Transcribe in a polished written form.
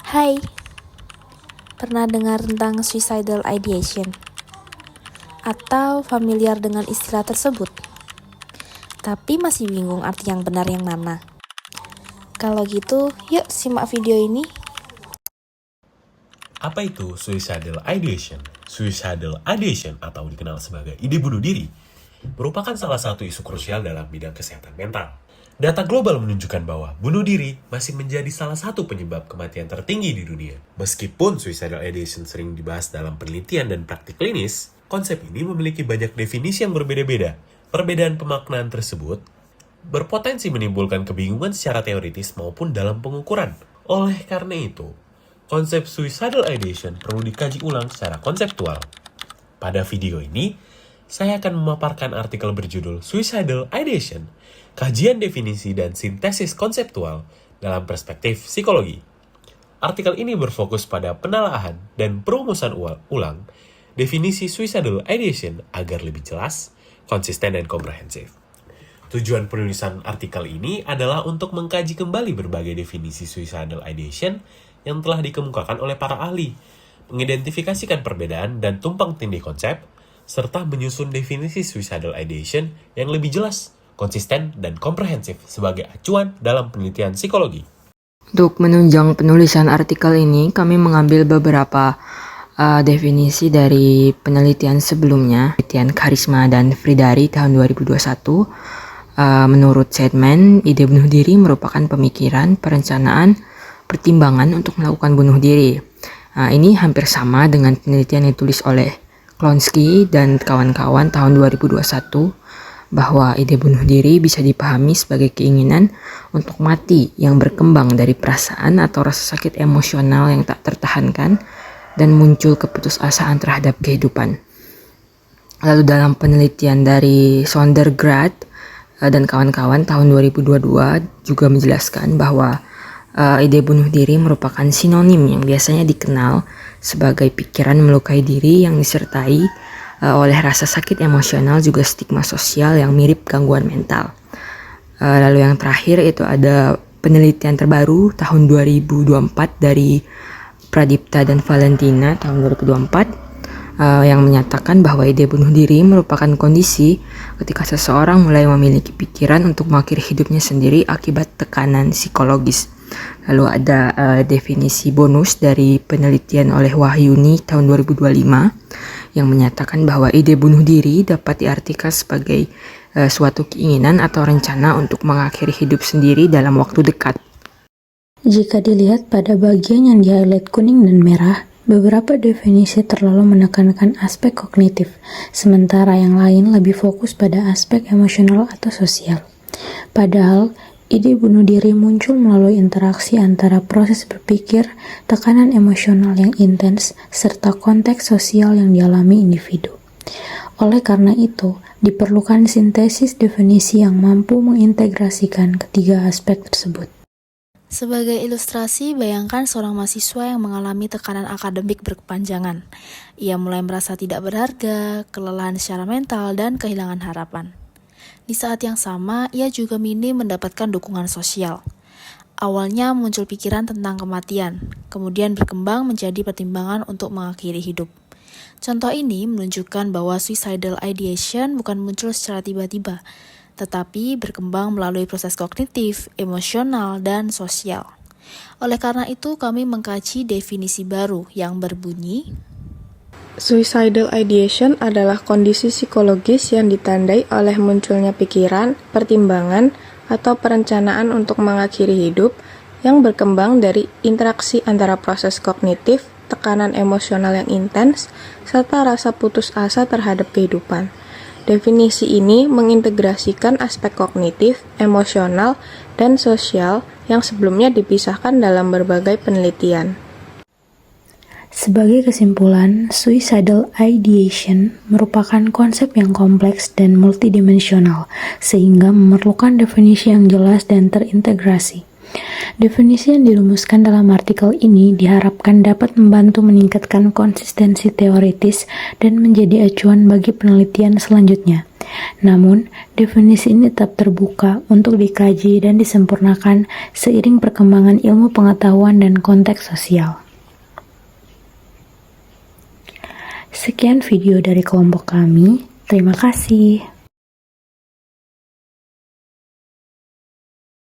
Hai, pernah dengar tentang suicidal ideation? Atau familiar dengan istilah tersebut? Tapi masih bingung arti yang benar yang mana? Kalau gitu, yuk simak video ini. Apa itu suicidal ideation? Suicidal ideation atau dikenal sebagai ide bunuh diri merupakan salah satu isu krusial dalam bidang kesehatan mental. Data global menunjukkan bahwa bunuh diri masih menjadi salah satu penyebab kematian tertinggi di dunia. Meskipun suicidal ideation sering dibahas dalam penelitian dan praktik klinis, konsep ini memiliki banyak definisi yang berbeda-beda. Perbedaan pemaknaan tersebut berpotensi menimbulkan kebingungan secara teoritis maupun dalam pengukuran. Oleh karena itu, konsep suicidal ideation perlu dikaji ulang secara konseptual. Pada video ini, saya akan memaparkan artikel berjudul Suicidal Ideation, Kajian Definisi dan Sintesis Konseptual dalam Perspektif Psikologi. Artikel ini berfokus pada penelaahan dan perumusan ulang definisi suicidal ideation agar lebih jelas, konsisten, dan komprehensif. Tujuan penulisan artikel ini adalah untuk mengkaji kembali berbagai definisi suicidal ideation yang telah dikemukakan oleh para ahli, mengidentifikasikan perbedaan dan tumpang tindih konsep, serta menyusun definisi suicidal ideation yang lebih jelas, konsisten, dan komprehensif sebagai acuan dalam penelitian psikologi. Untuk menunjang penulisan artikel ini, kami mengambil beberapa definisi dari penelitian sebelumnya, penelitian Karisma dan Fridari tahun 2021. Menurut Sedman, ide bunuh diri merupakan pemikiran, perencanaan, pertimbangan untuk melakukan bunuh diri. Ini hampir sama dengan penelitian yang ditulis oleh Klonsky dan kawan-kawan tahun 2021, bahwa ide bunuh diri bisa dipahami sebagai keinginan untuk mati yang berkembang dari perasaan atau rasa sakit emosional yang tak tertahankan dan muncul keputusasaan terhadap kehidupan. Lalu dalam penelitian dari Sondergaard dan kawan-kawan tahun 2022 juga menjelaskan bahwa ide bunuh diri merupakan sinonim yang biasanya dikenal sebagai pikiran melukai diri yang disertai oleh rasa sakit emosional, juga stigma sosial yang mirip gangguan mental. Lalu yang terakhir itu ada penelitian terbaru tahun 2024 dari Pradipta dan Valentina tahun 2024 yang menyatakan bahwa ide bunuh diri merupakan kondisi ketika seseorang mulai memiliki pikiran untuk mengakhiri hidupnya sendiri akibat tekanan psikologis. Lalu ada definisi bonus dari penelitian oleh Wahyuni tahun 2025 yang menyatakan bahwa ide bunuh diri dapat diartikan sebagai suatu keinginan atau rencana untuk mengakhiri hidup sendiri dalam waktu dekat. Jika dilihat pada bagian yang di-highlight kuning dan merah, beberapa definisi terlalu menekankan aspek kognitif, sementara yang lain lebih fokus pada aspek emosional atau sosial. Padahal, ide bunuh diri muncul melalui interaksi antara proses berpikir, tekanan emosional yang intens, serta konteks sosial yang dialami individu. Oleh karena itu, diperlukan sintesis definisi yang mampu mengintegrasikan ketiga aspek tersebut. Sebagai ilustrasi, bayangkan seorang mahasiswa yang mengalami tekanan akademik berkepanjangan. Ia mulai merasa tidak berharga, kelelahan secara mental, dan kehilangan harapan. Di saat yang sama, ia juga minim mendapatkan dukungan sosial. Awalnya muncul pikiran tentang kematian, kemudian berkembang menjadi pertimbangan untuk mengakhiri hidup. Contoh ini menunjukkan bahwa suicidal ideation bukan muncul secara tiba-tiba, tetapi berkembang melalui proses kognitif, emosional, dan sosial. Oleh karena itu, kami mengkaji definisi baru yang berbunyi, Suicidal ideation adalah kondisi psikologis yang ditandai oleh munculnya pikiran, pertimbangan, atau perencanaan untuk mengakhiri hidup yang berkembang dari interaksi antara proses kognitif, tekanan emosional yang intens, serta rasa putus asa terhadap kehidupan. Definisi ini mengintegrasikan aspek kognitif, emosional, dan sosial yang sebelumnya dipisahkan dalam berbagai penelitian. Sebagai kesimpulan, suicidal ideation merupakan konsep yang kompleks dan multidimensional, sehingga memerlukan definisi yang jelas dan terintegrasi. Definisi yang dirumuskan dalam artikel ini diharapkan dapat membantu meningkatkan konsistensi teoritis dan menjadi acuan bagi penelitian selanjutnya. Namun, definisi ini tetap terbuka untuk dikaji dan disempurnakan seiring perkembangan ilmu pengetahuan dan konteks sosial. Sekian video dari kelompok kami. Terima kasih.